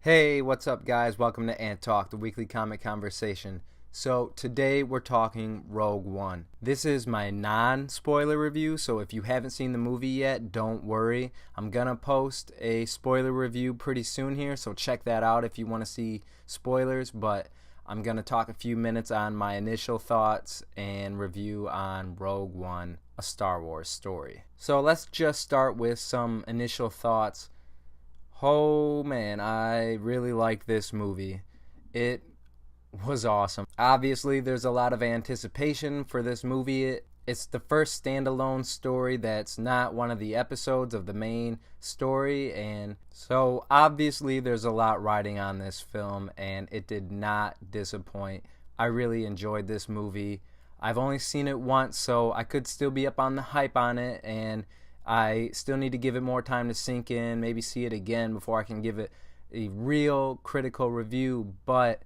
Hey, what's up, guys? Welcome to Ant Talk, the weekly comic conversation. So, today we're talking Rogue One. This is my non-spoiler review, so if you haven't seen the movie yet, don't worry. I'm gonna post a spoiler review pretty soon here, so check that out if you want to see spoilers, but I'm gonna talk a few minutes on my initial thoughts and review on Rogue One, a Star Wars story. So, let's just start with some initial thoughts. Oh man, I really like this movie. It was awesome. Obviously, there's a lot of anticipation for this movie. It's the first standalone story that's not one of the episodes of the main story, and so obviously there's a lot riding on this film, and it did not disappoint. I really enjoyed this movie. I've only seen it once, so I could still be up on the hype on it, and I still need to give it more time to sink in, maybe see it again before I can give it a real critical review, but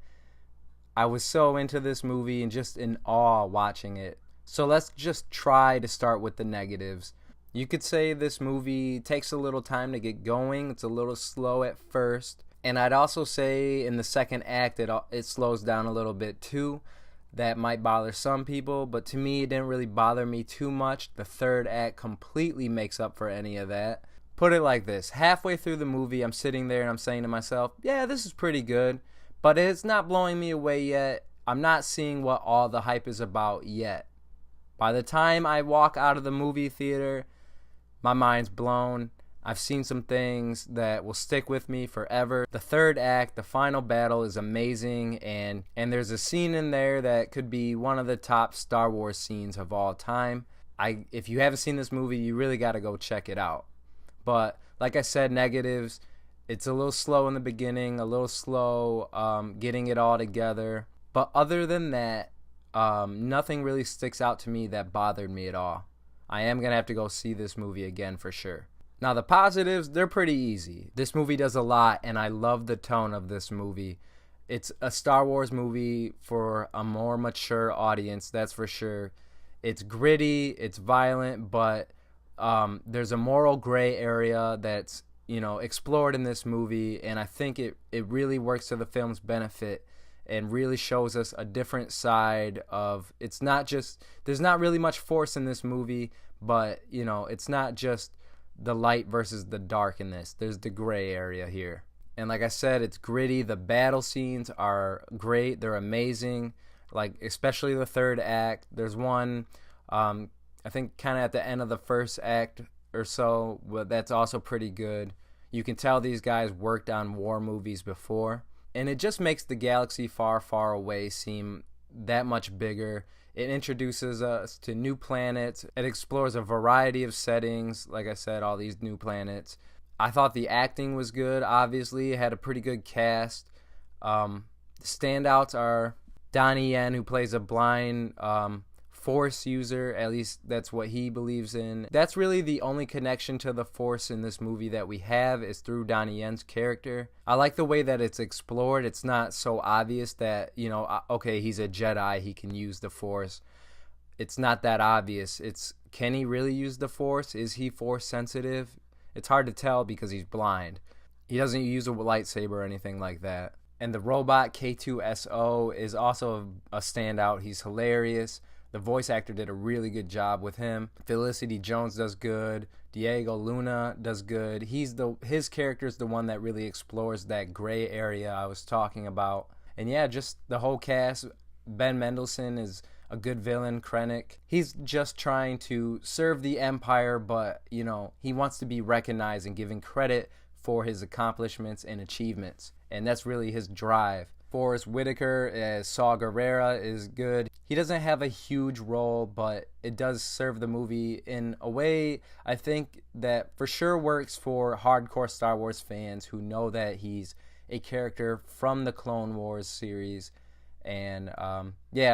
I was so into this movie and just in awe watching it. So let's just try to start with the negatives. You could say this movie takes a little time to get going. It's a little slow at first. And I'd also say in the second act it slows down a little bit too. That might bother some people, but to me it didn't really bother me too much. The third act completely makes up for any of that. Put it like this, halfway through the movie I'm sitting there and I'm saying to myself, yeah, this is pretty good, but it's not blowing me away yet. I'm not seeing what all the hype is about yet. By the time I walk out of the movie theater, my mind's blown. I've seen some things that will stick with me forever. The third act, the final battle, is amazing, and there's a scene in there that could be one of the top Star Wars scenes of all time. If you haven't seen this movie, you really got to go check it out. But like I said, negatives, it's a little slow in the beginning, a little slow getting it all together. But other than that, nothing really sticks out to me that bothered me at all. I am going to have to go see this movie again for sure. Now, the positives, they're pretty easy. This movie does a lot, and I love the tone of this movie. It's a Star Wars movie for a more mature audience, that's for sure. It's gritty, it's violent, but there's a moral gray area that's, explored in this movie, and I think it really works to the film's benefit and really shows us a different side of, it's not just, there's not really much force in this movie, but, it's not just the light versus the dark in this. There's the gray area here. And like I said, it's gritty. The battle scenes are great. They're amazing. Like, especially the third act. There's one, I think kind of at the end of the first act or so, but that's also pretty good. You can tell these guys worked on war movies before. And it just makes the galaxy far, far away seem that much bigger. It introduces us to new planets. It explores a variety of settings. Like I said, all these new planets. I thought the acting was good, obviously. It had a pretty good cast. The standouts are Donnie Yen, who plays a blind Force user. At least that's what he believes in. That's really the only connection to the Force in this movie that we have is through Donnie Yen's character. I like the way that it's explored. It's not so obvious that, okay, he's a Jedi, he can use the Force. It's not that obvious. Can he really use the Force? Is he Force sensitive? It's hard to tell because he's blind. He doesn't use a lightsaber or anything like that. And the robot K2SO is also a standout. He's hilarious. The voice actor did a really good job with him. Felicity Jones does good. Diego Luna does good. His character is the one that really explores that gray area I was talking about. And yeah, just the whole cast. Ben Mendelsohn is a good villain. Krennic. He's just trying to serve the Empire, but, he wants to be recognized and given credit for his accomplishments and achievements. And that's really his drive. Forrest Whitaker as Saw Gerrera is good. He doesn't have a huge role, but it does serve the movie in a way I think that for sure works for hardcore Star Wars fans who know that he's a character from the Clone Wars series. And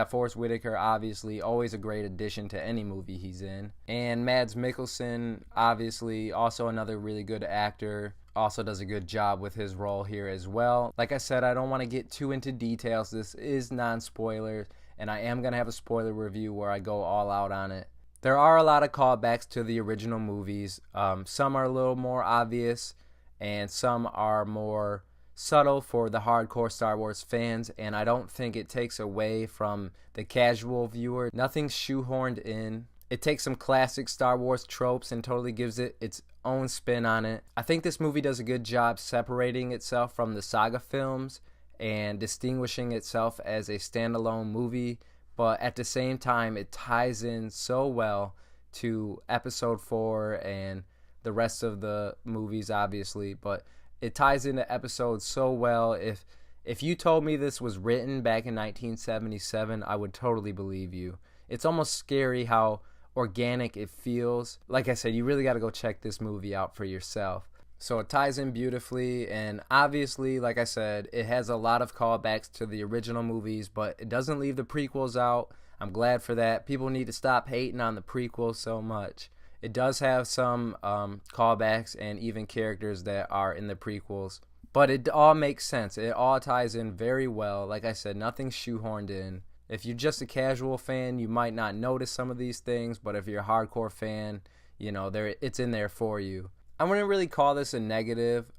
Forrest Whitaker, obviously, always a great addition to any movie he's in. And Mads Mikkelsen, obviously, also another really good actor. Also does a good job with his role here as well. Like I said, I don't want to get too into details. This is non-spoilers, and I am going to have a spoiler review where I go all out on it. There are a lot of callbacks to the original movies. Some are a little more obvious, and some are more subtle for the hardcore Star Wars fans, and I don't think it takes away from the casual viewer. Nothing's shoehorned in. It takes some classic Star Wars tropes and totally gives it its own spin on it. I think this movie does a good job separating itself from the saga films and distinguishing itself as a standalone movie, but at the same time it ties in so well to episode 4 and the rest of the movies, obviously, but it ties into episodes so well. If you told me this was written back in 1977, I would totally believe you. It's almost scary how organic it feels. Like I said, you really got to go check this movie out for yourself. So it ties in beautifully, and obviously, like I said, it has a lot of callbacks to the original movies, but it doesn't leave the prequels out. I'm glad for that. People need to stop hating on the prequels so much. It does have some callbacks and even characters that are in the prequels, but it all makes sense. It all ties in very well. Like I said, nothing's shoehorned in. If you're just a casual fan, you might not notice some of these things, but if you're a hardcore fan, it's in there for you. I wouldn't really call this a negative.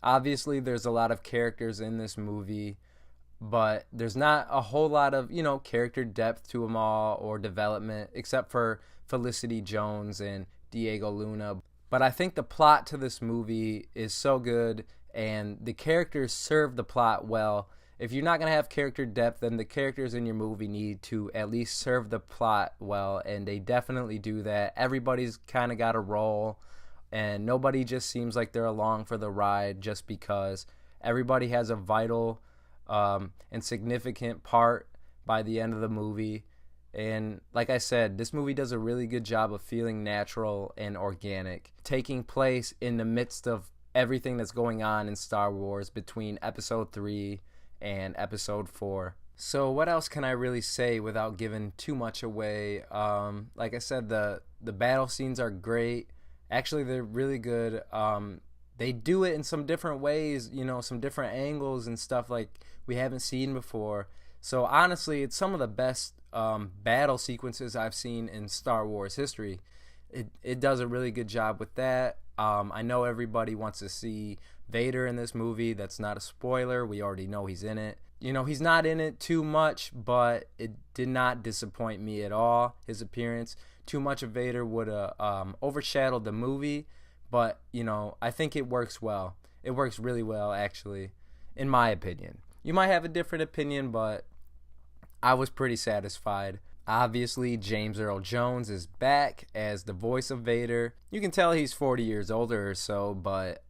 Obviously, there's a lot of characters in this movie, but there's not a whole lot of, character depth to them all or development, except for Felicity Jones and Diego Luna. But I think the plot to this movie is so good, and the characters serve the plot well. If you're not going to have character depth, then the characters in your movie need to at least serve the plot well, and they definitely do that. Everybody's kind of got a role, and nobody just seems like they're along for the ride just because. Everybody has a vital and significant part by the end of the movie. And like I said, this movie does a really good job of feeling natural and organic, taking place in the midst of everything that's going on in Star Wars between episode 3 and episode 4. So what else can I really say without giving too much away? Like I said, the battle scenes are great. Actually, they're really good. They do it in some different ways, some different angles and stuff like we haven't seen before. So honestly, it's some of the best battle sequences I've seen in Star Wars history. It does a really good job with that. I know everybody wants to see Vader in this movie. That's not a spoiler. We already know he's in it. He's not in it too much, but it did not disappoint me at all, his appearance. Too much of Vader would have overshadowed the movie, but, I think it works well. It works really well, actually, in my opinion. You might have a different opinion, but I was pretty satisfied. Obviously, James Earl Jones is back as the voice of Vader. You can tell he's 40 years older or so, but,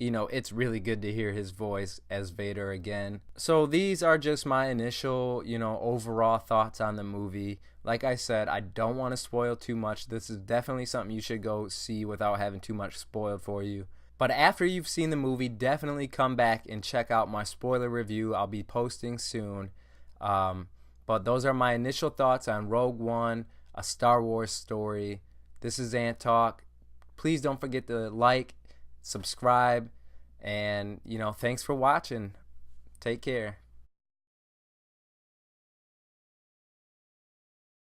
it's really good to hear his voice as Vader again. So these are just my initial, overall thoughts on the movie. Like I said, I don't want to spoil too much. This is definitely something you should go see without having too much spoiled for you. But after you've seen the movie, definitely come back and check out my spoiler review. I'll be posting soon. But those are my initial thoughts on Rogue One, a Star Wars story. This is Ant Talk. Please don't forget to like, subscribe, and, thanks for watching. Take care.